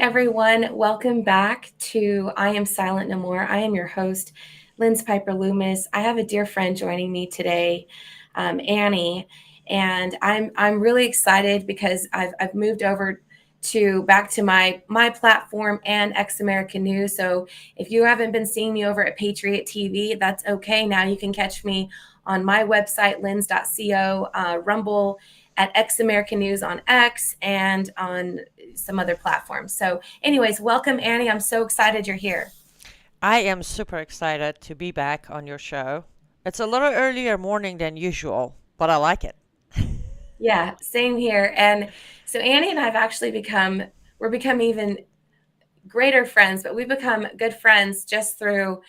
everyone. Welcome back to I Am Silent No More. I am your host, Lynz Piper-Loomis. I have a dear friend joining me today, Annie, and I'm really excited because I've moved over to back to my platform and Ex American News. So if you haven't been seeing me over at Patriot TV, that's okay. Now you can catch me on my website, lynz.co, Rumble, at Ex American News on X, and on some other platforms. So, anyways, welcome, Annie. I'm so excited you're here. I am super excited to be back on your show. It's a little earlier morning than usual, but I like it. Yeah, same here. And so Annie and I've actually become even greater friends, but we've become good friends just through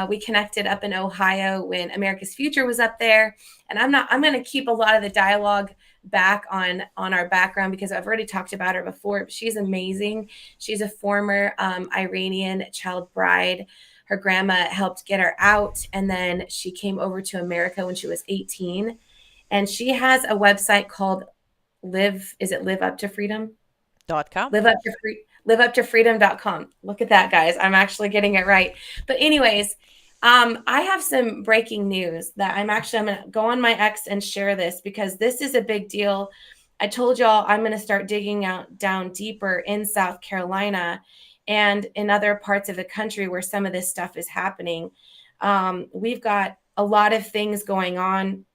we connected up in Ohio when America's Future was up there. And I'm going to keep a lot of the dialogue back on our background because I've already talked about her before. But she's amazing. She's a former Iranian child bride. Her grandma helped get her out, and then she came over to America when she was 18. And she has a website called Live Up to Freedom? .com? Live up to freedom.com. Look at that, guys. I'm actually getting it right. But anyways, I have some breaking news that I'm going to go on my X and share this because this is a big deal. I told y'all I'm going to start digging out down deeper in South Carolina and in other parts of the country where some of this stuff is happening. We've got a lot of things going on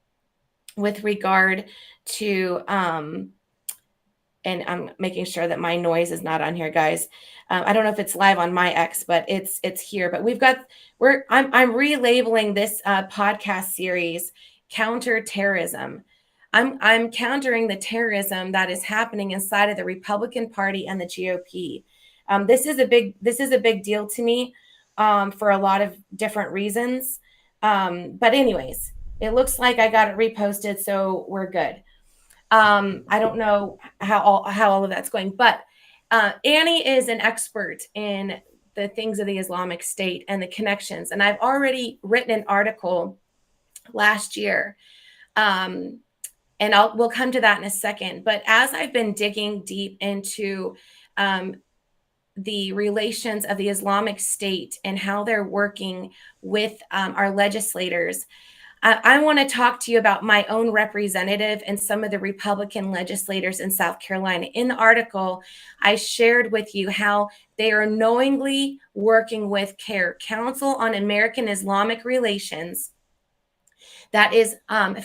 with regard to and I'm making sure that my noise is not on here, guys. I don't know if it's live on my X, but it's here. But I'm relabeling this podcast series Counter-Terrorism. I'm countering the terrorism that is happening inside of the Republican Party and the GOP. This is a big deal to me for a lot of different reasons. But anyways, it looks like I got it reposted, so we're good. I don't know how all of that's going, but Annie is an expert in the things of the Islamic State and the connections. And I've already written an article last year, and we'll come to that in a second. But as I've been digging deep into the relations of the Islamic State and how they're working with our legislators, I want to talk to you about my own representative and some of the Republican legislators in South Carolina. In the article, I shared with you how they are knowingly working with CAIR, Council on American Islamic Relations, that is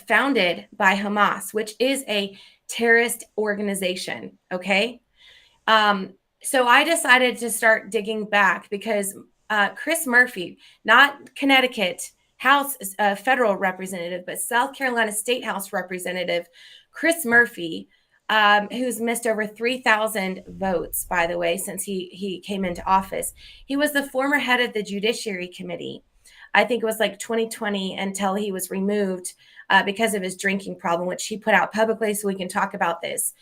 founded by Hamas, which is a terrorist organization. Okay. So I decided to start digging back because Chris Murphy, not Connecticut House federal representative, but South Carolina State House Representative Chris Murphy, who's missed over 3,000 votes, by the way, since he came into office. He was the former head of the Judiciary Committee. I think it was like 2020 until he was removed because of his drinking problem, which he put out publicly. So we can talk about this.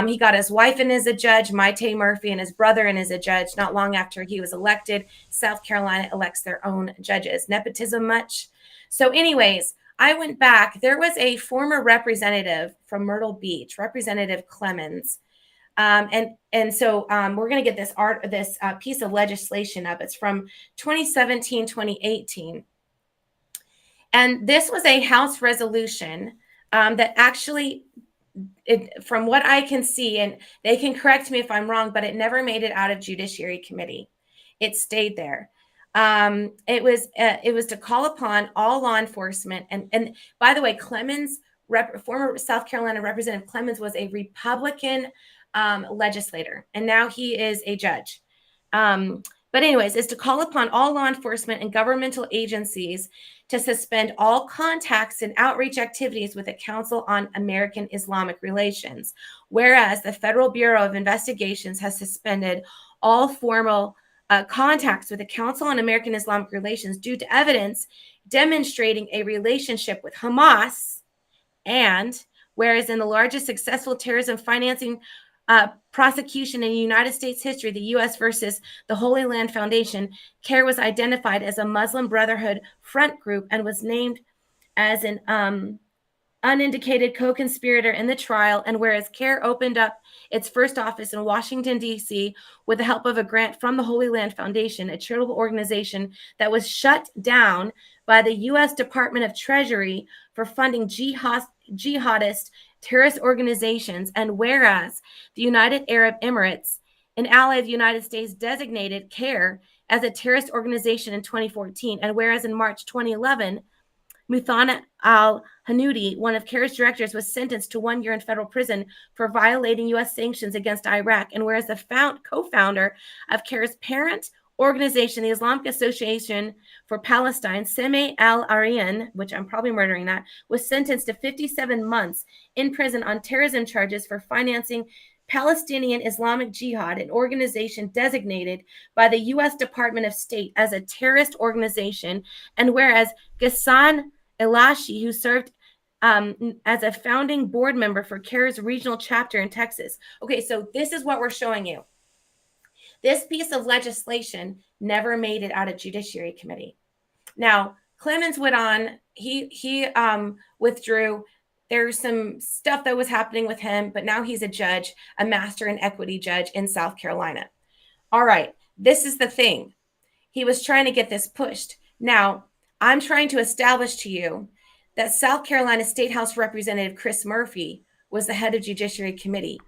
He got his wife in as a judge, Maite Murphy, and his brother in as a judge. Not long after he was elected, South Carolina elects their own judges. Nepotism much? So anyways, I went back. There was a former representative from Myrtle Beach, Representative Clemens. So we're going to get this piece of legislation up. It's from 2017, 2018. And this was a House resolution that actually, from what I can see, and they can correct me if I'm wrong, but it never made it out of Judiciary Committee. It stayed there. It was to call upon all law enforcement. And by the way, former South Carolina Representative Clemens was a Republican legislator, and now he is a judge. But anyways, is to call upon all law enforcement and governmental agencies to suspend all contacts and outreach activities with the Council on American Islamic Relations, whereas the Federal Bureau of Investigations has suspended all formal contacts with the Council on American Islamic Relations due to evidence demonstrating a relationship with Hamas, and whereas in the largest successful terrorism financing prosecution in United States history, the U.S. versus the Holy Land Foundation, CAIR was identified as a Muslim Brotherhood front group and was named as an unindicated co-conspirator in the trial, and whereas CARE opened up its first office in Washington, D.C., with the help of a grant from the Holy Land Foundation, a charitable organization that was shut down by the U.S. Department of Treasury for funding jihadist terrorist organizations, and whereas the United Arab Emirates, an ally of the United States, designated CARE as a terrorist organization in 2014, and whereas in March 2011, Muthana al-Hanoudi, one of CARE's directors, was sentenced to 1 year in federal prison for violating U.S. sanctions against Iraq. And whereas the co-founder of CARE's parent organization, the Islamic Association for Palestine, Seme al-Arian, which I'm probably murdering that, was sentenced to 57 months in prison on terrorism charges for financing Palestinian Islamic Jihad, an organization designated by the U.S. Department of State as a terrorist organization. And whereas Ghassan Elashi, who served as a founding board member for CARE's regional chapter in Texas. Okay, so this is what we're showing you. This piece of legislation never made it out of Judiciary Committee. Now, Clemens went on, he withdrew. There's some stuff that was happening with him, but now he's a judge, a master and equity judge in South Carolina. All right, this is the thing. He was trying to get this pushed. Now, I'm trying to establish to you that South Carolina State House Representative Chris Murphy was the head of Judiciary Committee.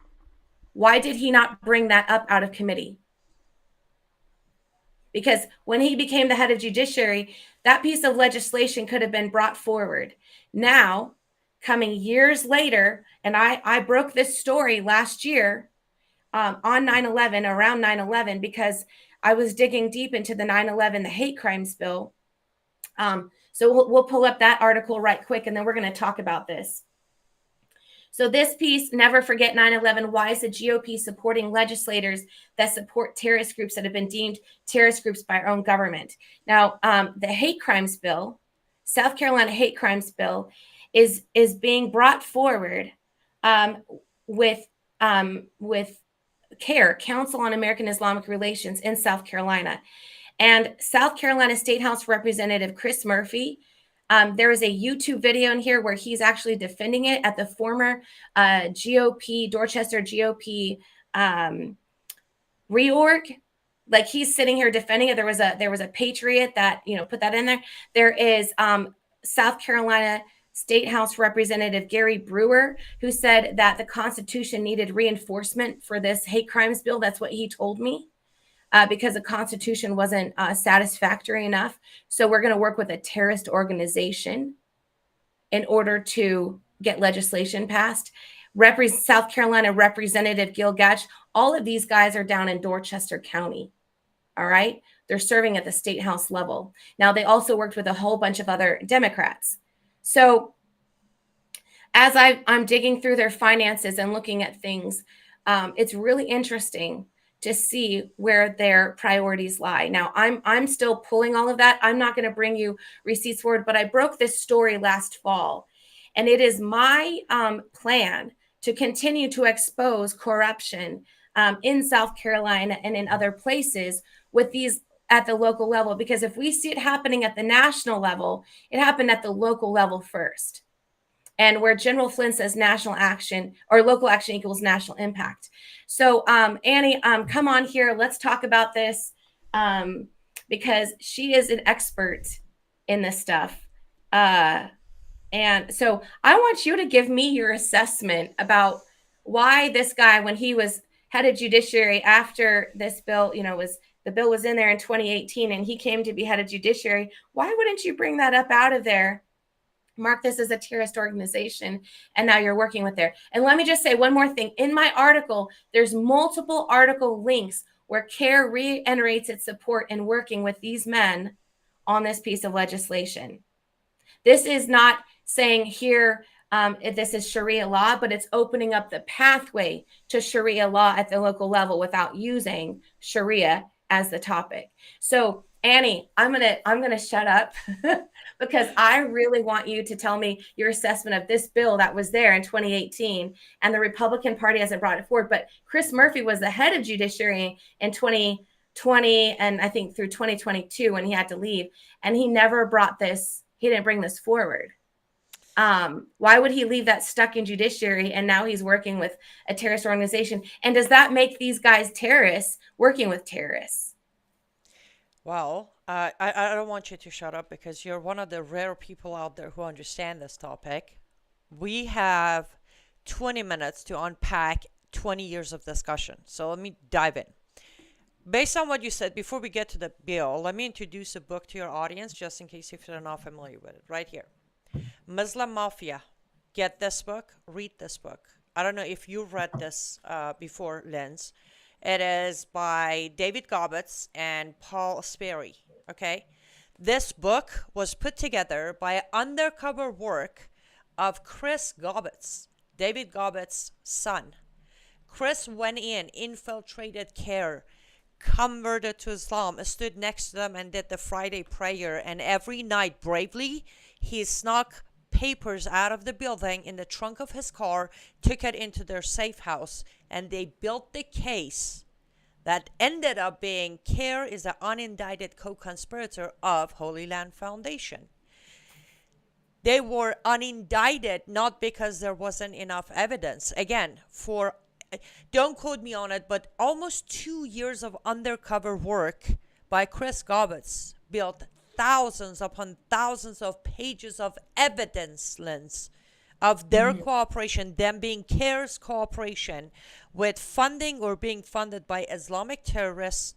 Why did he not bring that up out of committee? Because when he became the head of Judiciary, that piece of legislation could have been brought forward. Now, coming years later, and I broke this story last year on 9/11, around 9/11, because I was digging deep into the 9/11, the hate crimes bill. So we'll pull up that article right quick, and then we're going to talk about this. So this piece, never forget 9/11, why is the GOP supporting legislators that support terrorist groups that have been deemed terrorist groups by our own government? Now, the hate crimes bill, South Carolina hate crimes bill, is being brought forward with CARE, Council on American Islamic Relations in South Carolina. And South Carolina State House Representative Chris Murphy, there is a YouTube video in here where he's actually defending it at the former GOP, Dorchester GOP reorg. Like, he's sitting here defending it. There was a patriot that, put that in there. There is South Carolina State House Representative Gary Brewer, who said that the Constitution needed reinforcement for this hate crimes bill. That's what he told me. Because the Constitution wasn't satisfactory enough. So we're going to work with a terrorist organization in order to get legislation passed. South Carolina Representative Gil Gatch, all of these guys are down in Dorchester County. All right. They're serving at the state house level. Now, they also worked with a whole bunch of other Democrats. So as I'm digging through their finances and looking at things, it's really interesting to see where their priorities lie. Now, I'm still pulling all of that. I'm not going to bring you receipts for it, but I broke this story last fall. And it is my plan to continue to expose corruption in South Carolina and in other places with these at the local level. Because if we see it happening at the national level, it happened at the local level first. And where General Flynn says national action or local action equals national impact. So Annie, come on here. Let's talk about this because she is an expert in this stuff. And so I want you to give me your assessment about why this guy, when he was head of judiciary after this bill, the bill was in there in 2018 and he came to be head of judiciary. Why wouldn't you bring that up out of there? Mark this as a terrorist organization, and now you're working with there. And let me just say one more thing. In my article, there's multiple article links where CARE reiterates its support in working with these men on this piece of legislation. This is not saying here this is Sharia law, but it's opening up the pathway to Sharia law at the local level without using Sharia as the topic. So Annie, I'm gonna shut up because I really want you to tell me your assessment of this bill that was there in 2018, and the Republican Party hasn't brought it forward. But Chris Murphy was the head of judiciary in 2020, and I think through 2022 when he had to leave, and he never brought this. He didn't bring this forward. Why would he leave that stuck in judiciary and now he's working with a terrorist organization? And does that make these guys terrorists working with terrorists? Well, I don't want you to shut up because you're one of the rare people out there who understand this topic. We have 20 minutes to unpack 20 years of discussion. So let me dive in. Based on what you said, before we get to the bill, let me introduce a book to your audience just in case if they're not familiar with it. Right here, Muslim Mafia. Get this book, read this book. I don't know if you've read this before, Lynz. It is by David Gobbets and Paul Sperry. Okay, this book was put together by undercover work of Chris Gobbets, David Gobbets' son. Chris went in, infiltrated CARE, converted to Islam, stood next to them and did the Friday prayer. And every night, bravely, he snuck papers out of the building in the trunk of his car, took it into their safe house, and they built the case that ended up being CARE is an unindicted co-conspirator of Holy Land Foundation. They were unindicted not because there wasn't enough evidence. Again, for don't quote me on it, but almost 2 years of undercover work by Chris Gobbets built thousands upon thousands of pages of evidence, Lynz, of their cooperation, them being CARE's cooperation with funding or being funded by Islamic terrorist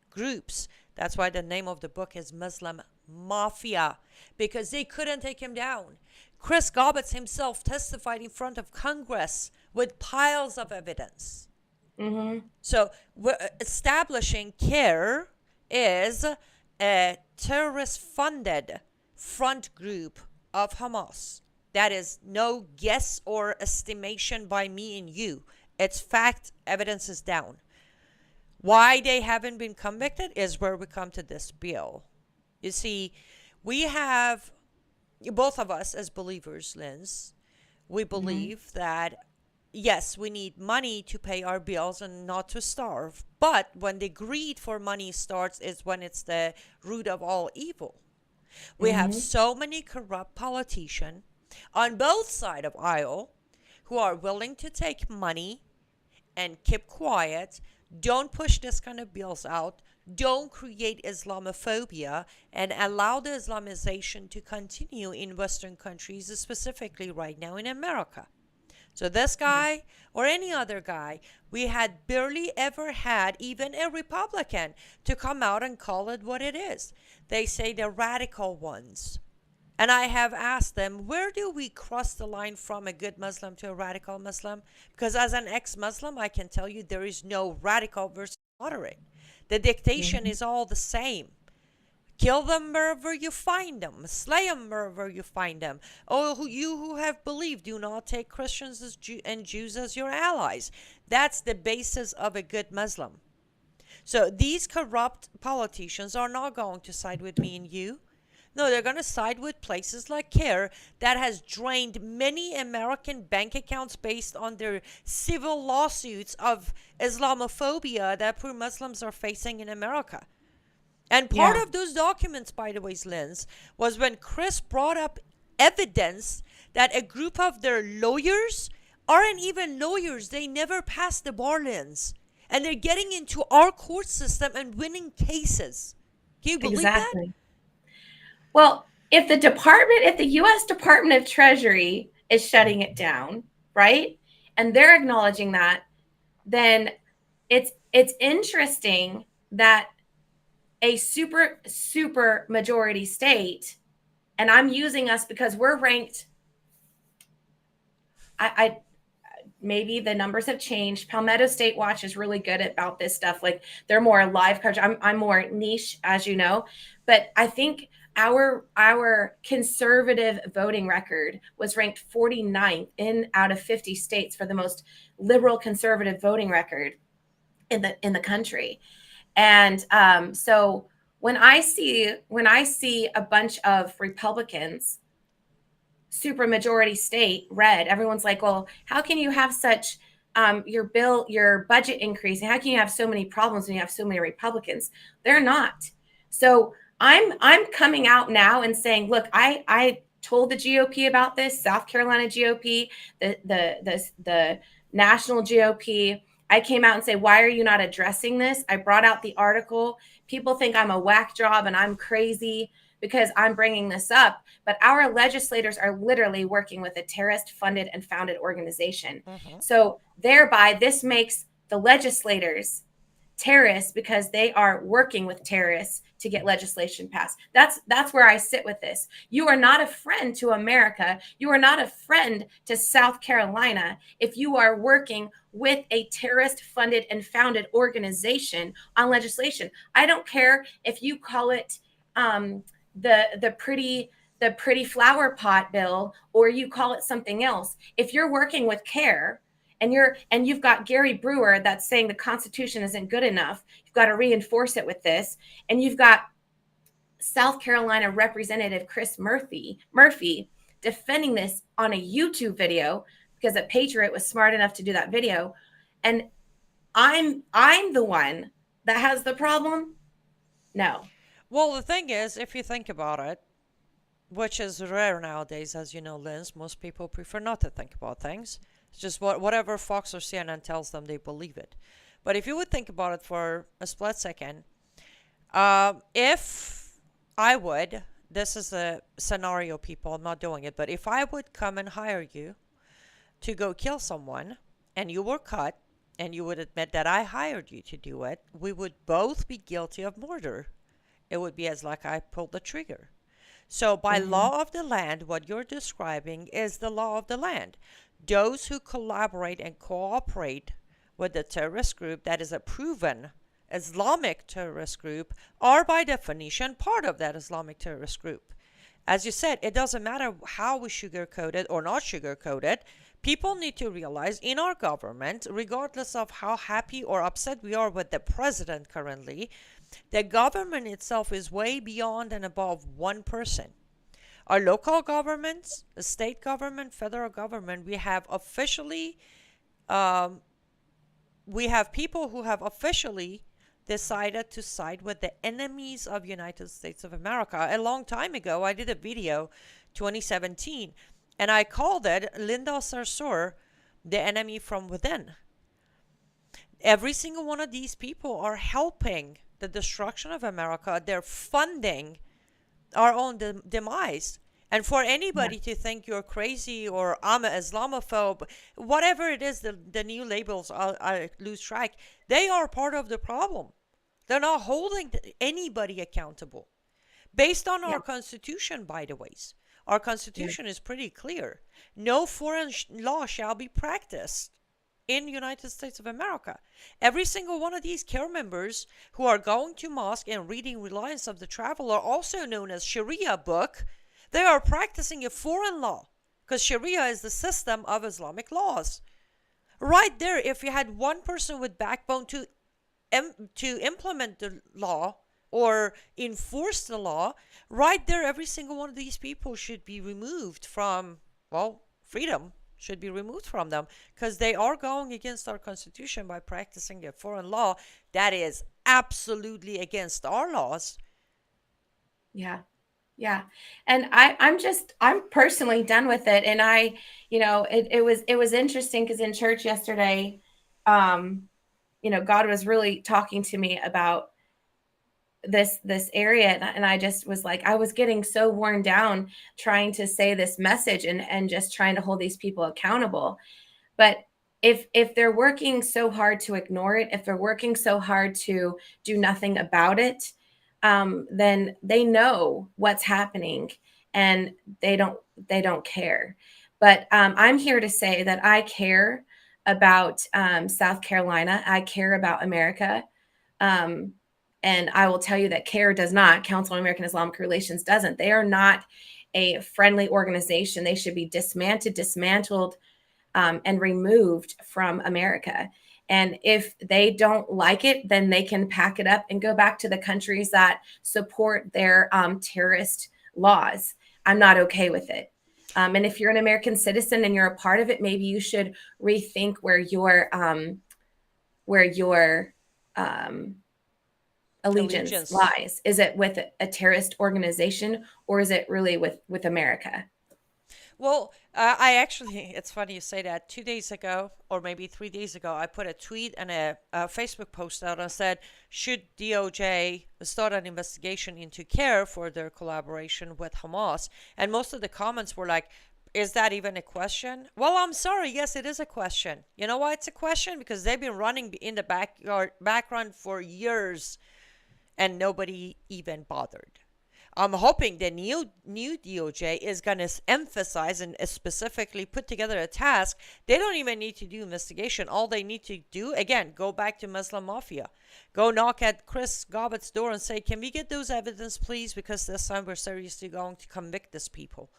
groups. That's why the name of the book is Muslim Mafia, because they couldn't take him down. Chris Gobbets himself testified in front of Congress with piles of evidence. So establishing CARE is a terrorist-funded front group of Hamas. That is no guess or estimation by me and you. It's fact, evidence is down. Why they haven't been convicted is where we come to this bill. You see, we have, both of us as believers, Lynz, we believe that, yes, we need money to pay our bills and not to starve. But when the greed for money starts is when it's the root of all evil. We have so many corrupt politicians on both sides of aisle who are willing to take money and keep quiet, don't push this kind of bills out, don't create Islamophobia, and allow the Islamization to continue in Western countries, specifically right now in America. So this guy or any other guy, we had barely ever had even a Republican to come out and call it what it is. They say the radical ones. And I have asked them, where do we cross the line from a good Muslim to a radical Muslim? Because as an ex-Muslim, I can tell you there is no radical versus moderate. The dictation is all the same. Kill them wherever you find them. Slay them wherever you find them. Oh, you who have believed, do not take Christians and Jews as your allies. That's the basis of a good Muslim. So these corrupt politicians are not going to side with me and you. No, they're going to side with places like CARE that has drained many American bank accounts based on their civil lawsuits of Islamophobia that poor Muslims are facing in America. And part of those documents, by the way, Lynz, was when Chris brought up evidence that a group of their lawyers aren't even lawyers. They never passed the bar, Lynz. And they're getting into our court system and winning cases. Can you believe that? Well, if the U.S. Department of Treasury is shutting it down, right, and they're acknowledging that, then it's interesting that a super majority state, and I'm using us because we're ranked. I maybe the numbers have changed. Palmetto State Watch is really good about this stuff. Like they're more live coverage. I'm more niche, as you know, but I think our conservative voting record was ranked 49th in out of 50 states for the most liberal conservative voting record in the country. And so when I see a bunch of Republicans, super majority state, red, everyone's like, well, how can you have such your budget increasing? How can you have so many problems when you have so many Republicans? They're not. So I'm coming out now and saying, look, I told the GOP about this, South Carolina GOP, the national GOP. I came out and say, why are you not addressing this? I brought out the article. People think I'm a whack job and I'm crazy because I'm bringing this up. But our legislators are literally working with a terrorist funded and founded organization. Mm-hmm. So thereby, this makes the legislators terrorists because they are working with terrorists to get legislation passed. That's where I sit with this. You are not a friend to America. You are not a friend to South Carolina if you are working with a terrorist funded and founded organization on legislation. I don't care if you call it the pretty flower pot bill or you call it something else. If you're working with CARE and you've got Gary Brewer that's saying the Constitution isn't good enough, you've got to reinforce it with this, and you've got South Carolina Representative Chris Murphy defending this on a YouTube video because a patriot was smart enough to do that video, and I'm the one that has the problem. No. Well, the thing is, if you think about it, which is rare nowadays, as you know, Lynz, most people prefer not to think about things. It's just whatever Fox or CNN tells them, they believe it. But if you would think about it for a split second, if I would, this is a scenario, people, I'm not doing it, but if I would come and hire you to go kill someone and you were caught and you would admit that I hired you to do it, we would both be guilty of murder. It would be as like I pulled the trigger. So by law of the land, what you're describing is the law of the land. Those who collaborate and cooperate with the terrorist group that is a proven Islamic terrorist group are by definition part of that Islamic terrorist group. As you said, it doesn't matter how we sugarcoat it or not sugarcoat it. People need to realize in our government, regardless of how happy or upset we are with the president currently, the government itself is way beyond and above one person. Our local governments, the state government, federal government, we have people who have officially decided to side with the enemies of United States of America. A long time ago, I did a video, 2017, and I called it Linda Sarsour, the enemy from within. Every single one of these people are helping the destruction of America. They're funding our own demise. And for anybody to think you're crazy or I'm an Islamophobe, whatever it is, the new labels, I lose track, they are part of the problem. They're not holding anybody accountable. Based on our Constitution, by the ways. Our Constitution is pretty clear. No foreign law shall be practiced in the United States of America. Every single one of these CARE members who are going to mosque and reading Reliance of the Traveler, also known as Sharia book, they are practicing a foreign law because Sharia is the system of Islamic laws. Right there, if you had one person with backbone to implement the law or enforce the law, right there, every single one of these people should be removed from, well, freedom should be removed from them because they are going against our Constitution by practicing a foreign law that is absolutely against our laws. Yeah. Yeah. And I'm personally done with it. And it was interesting because in church yesterday, God was really talking to me about this area. And I just was like, I was getting so worn down trying to say this message and just trying to hold these people accountable. But if they're working so hard to ignore it, if they're working so hard to do nothing about it, then they know what's happening and they don't care. But I'm here to say that I care about South Carolina. I care about America. And I will tell you that CARE does not, Council on American Islamic Relations doesn't. They are not a friendly organization. They should be dismantled, and removed from America. And if they don't like it, then they can pack it up and go back to the countries that support their terrorist laws. I'm not okay with it. And if you're an American citizen and you're a part of it, maybe you should rethink where your allegiance lies. Is it with a terrorist organization or is it really with America? Well, I actually, it's funny you say that. 2 days ago, or maybe 3 days ago, I put a tweet and a Facebook post out and said, should DOJ start an investigation into CARE for their collaboration with Hamas? And most of the comments were like, is that even a question? Well, I'm sorry. Yes, it is a question. You know why it's a question? Because they've been running in the background for years and nobody even bothered. I'm hoping the new DOJ is going to emphasize and specifically put together a task. They don't even need to do investigation. All they need to do, again, go back to Muslim Mafia. Go knock at Chris Gobbett's door and say, can we get those evidence, please? Because this time we're seriously going to convict these people.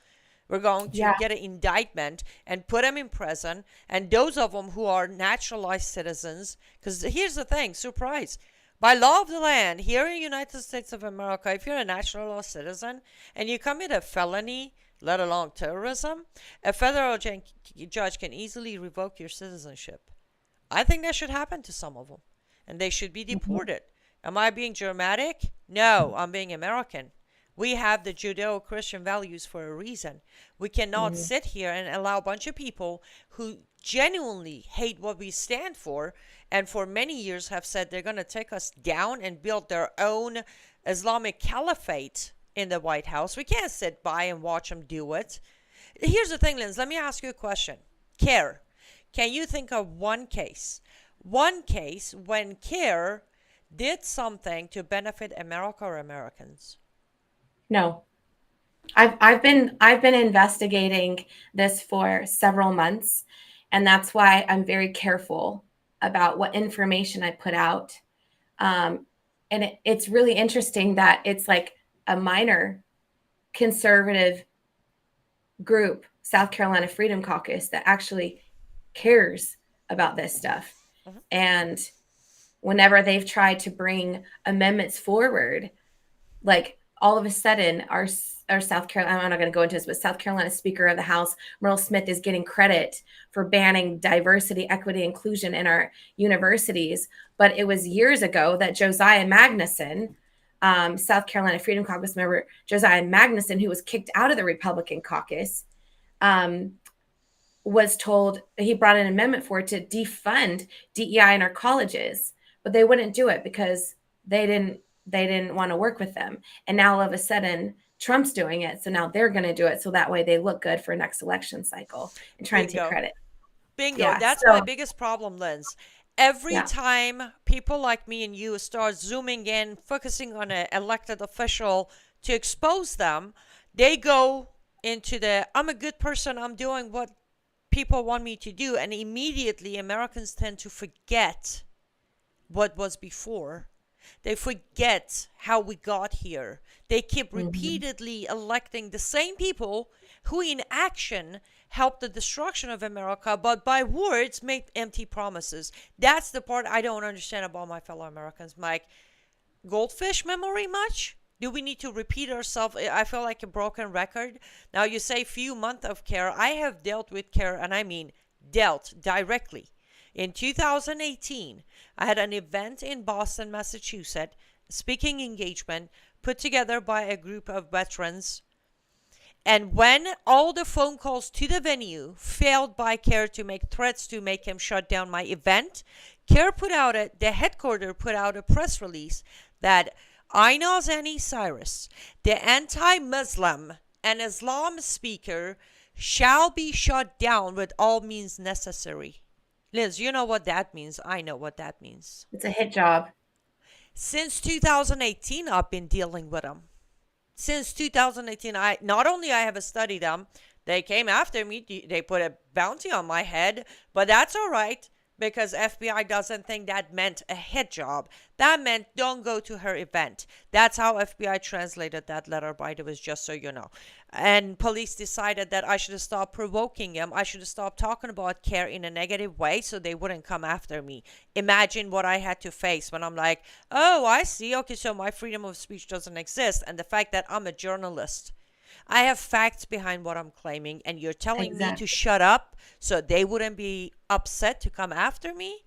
We're going to Yeah. get an indictment and put them in prison. And those of them who are naturalized citizens, because here's the thing, surprise. By law of the land, here in the United States of America, if you're a naturalized citizen and you commit a felony, let alone terrorism, a federal judge can easily revoke your citizenship. I think that should happen to some of them, and they should be Mhm. deported. Am I being dramatic? No, I'm being American. We have the Judeo-Christian values for a reason. We cannot Mhm. sit here and allow a bunch of people who genuinely hate what we stand for and for many years have said they're going to take us down and build their own Islamic caliphate in the White House. We can't sit by and watch them do it. Here's the thing, Lynz. Let me ask you a question. CARE. Can you think of one case when CARE did something to benefit America or Americans? No. I've been investigating this for several months, and that's why I'm very careful about what information I put out. And it's really interesting that it's like a minor conservative group, South Carolina Freedom Caucus, that actually cares about this stuff. Mhm. And whenever they've tried to bring amendments forward, like all of a sudden our South Carolina, I'm not going to go into this, but South Carolina Speaker of the House, Merle Smith, is getting credit for banning diversity, equity, inclusion in our universities. But it was years ago that Josiah Magnuson, South Carolina Freedom Caucus member Josiah Magnuson, who was kicked out of the Republican caucus, um, was told he brought an amendment for it to defund DEI in our colleges, but they wouldn't do it because they didn't want to work with them. And now all of a sudden Trump's doing it, so now they're going to do it so that way they look good for next election cycle and try and take Bingo. credit. Bingo. Yeah. That's my So biggest problem, Lynz. Every yeah. time people like me and you start zooming in, focusing on an elected official to expose them, they go into the I'm a good person, I'm doing what people want me to do. And immediately Americans tend to forget what was before. They forget how we got here. They keep Mhm. repeatedly electing the same people who, in action, helped the destruction of America, but by words made empty promises. That's the part I don't understand about my fellow Americans, Mike. Goldfish memory much? Do we need to repeat ourselves? I feel like a broken record. Now, you say few months of care. I have dealt with care, and I mean dealt directly. In 2018, I had an event in Boston, Massachusetts, speaking engagement put together by a group of veterans. And when all the phone calls to the venue failed by CARE to make threats to make him shut down my event, CARE the headquarters put out a press release that Aynaz Anni Cyrus, the anti-Muslim and Islam speaker, shall be shut down with all means necessary. Liz, you know what that means. I know what that means. It's a hit job. Since 2018, I've been dealing with them. Since 2018, I not only I have studied them, they came after me. They put a bounty on my head, but that's all right because FBI doesn't think that meant a hit job. That meant don't go to her event. That's how FBI translated that letter, by the way, just so you know. And police decided that I should stop provoking them. I should stop talking about CARE in a negative way so they wouldn't come after me. Imagine what I had to face when I'm like, oh, I see. Okay, so my freedom of speech doesn't exist. And the fact that I'm a journalist. I have facts behind what I'm claiming, and you're telling me to Exactly. shut up so they wouldn't be upset to come after me?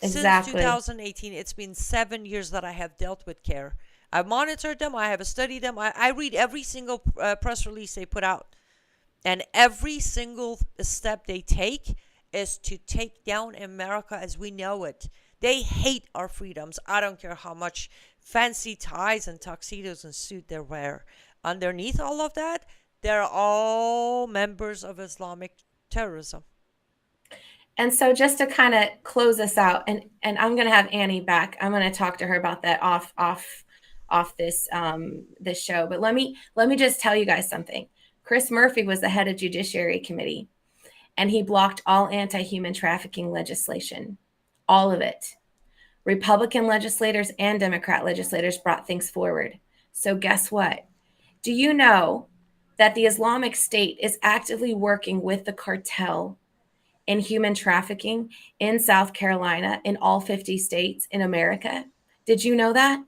Since Exactly. 2018, it's been 7 years that I have dealt with CARE. I've monitored them. I have studied them. I read every single press release they put out. And every single step they take is to take down America as we know it. They hate our freedoms. I don't care how much fancy ties and tuxedos and suit they wear. Underneath all of that, they're all members of Islamic terrorism. And so just to kind of close us out, and I'm going to have Annie back. I'm going to talk to her about that off this show. But let me just tell you guys something. Chris Murphy was the head of Judiciary Committee, and he blocked all anti-human trafficking legislation, all of it. Republican legislators and Democrat legislators brought things forward. So guess what? Do you know that the Islamic State is actively working with the cartel in human trafficking in South Carolina, in all 50 states in America? Did you know that?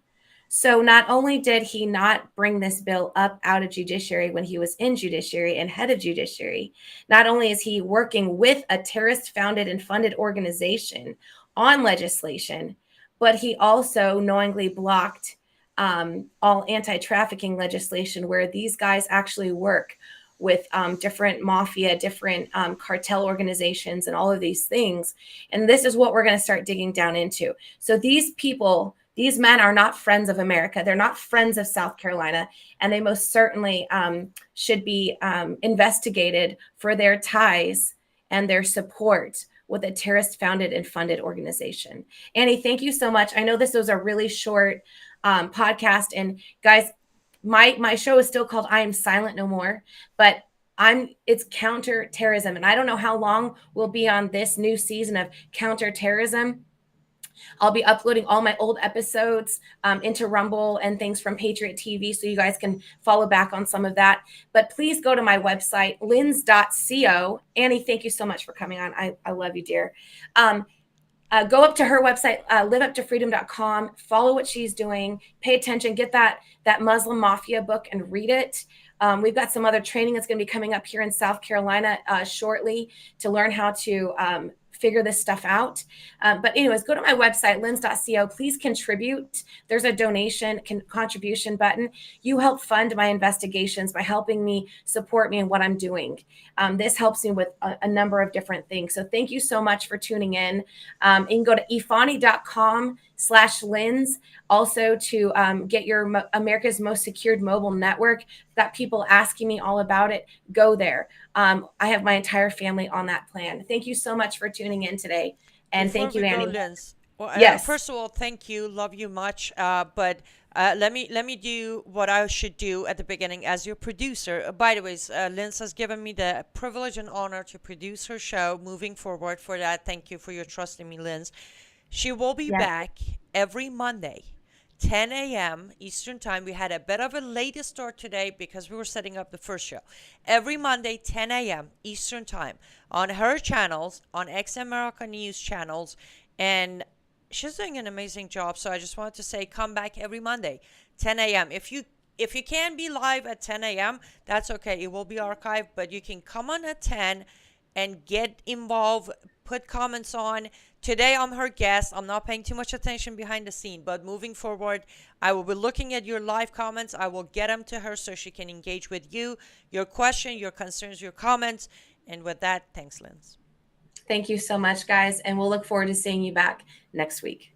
So not only did he not bring this bill up out of judiciary when he was in judiciary and head of judiciary, not only is he working with a terrorist founded and funded organization on legislation, but he also knowingly blocked all anti-trafficking legislation where these guys actually work with different mafia, different cartel organizations, and all of these things. And this is what we're going to start digging down into. So these people, these men are not friends of America. They're not friends of South Carolina. And they most certainly should be investigated for their ties and their support with a terrorist founded and funded organization. Annie, thank you so much. I know this was a really short podcast. And guys, my show is still called I Am Silent No More, but it's Counter-Terrorism. And I don't know how long we'll be on this new season of Counter-Terrorism. I'll be uploading all my old episodes into Rumble and things from Patriot TV, so you guys can follow back on some of that. But please go to my website, lynz.co. Annie, thank you so much for coming on. I love you, dear. Go up to her website, liveuptofreedom.com, follow what she's doing, pay attention, get that Muslim Mafia book and read it. We've got some other training that's going to be coming up here in South Carolina shortly to learn how to figure this stuff out. But anyways, go to my website, lynz.co. Please contribute. There's a donation contribution button. You help fund my investigations by helping me support me in what I'm doing. This helps me with a number of different things. So thank you so much for tuning in. You can go to ifani.com/Lynz also to get your America's Most Secured Mobile Network. Got people asking me all about it. Go there. I have my entire family on that plan. Thank you so much for tuning in today. And Before thank you, we go, Annie. Lynz, well, Yes. first of all, thank you, love you much. But let me do what I should do at the beginning as your producer. By the way, Lynz has given me the privilege and honor to produce her show moving forward. For that, thank you for your trust in me, Lynz. She will be back every Monday, 10 a.m. Eastern Time. We had a bit of a late start today because we were setting up the first show. Every Monday, 10 a.m. Eastern Time on her channels, on X America News channels. And she's doing an amazing job. So I just wanted to say, come back every Monday, 10 a.m. If you can't be live at 10 a.m., that's okay. It will be archived, but you can come on at 10 and get involved, put comments on. Today, I'm her guest. I'm not paying too much attention behind the scene, but moving forward, I will be looking at your live comments. I will get them to her so she can engage with you, your question, your concerns, your comments. And with that, thanks, Lynz. Thank you so much, guys. And we'll look forward to seeing you back next week.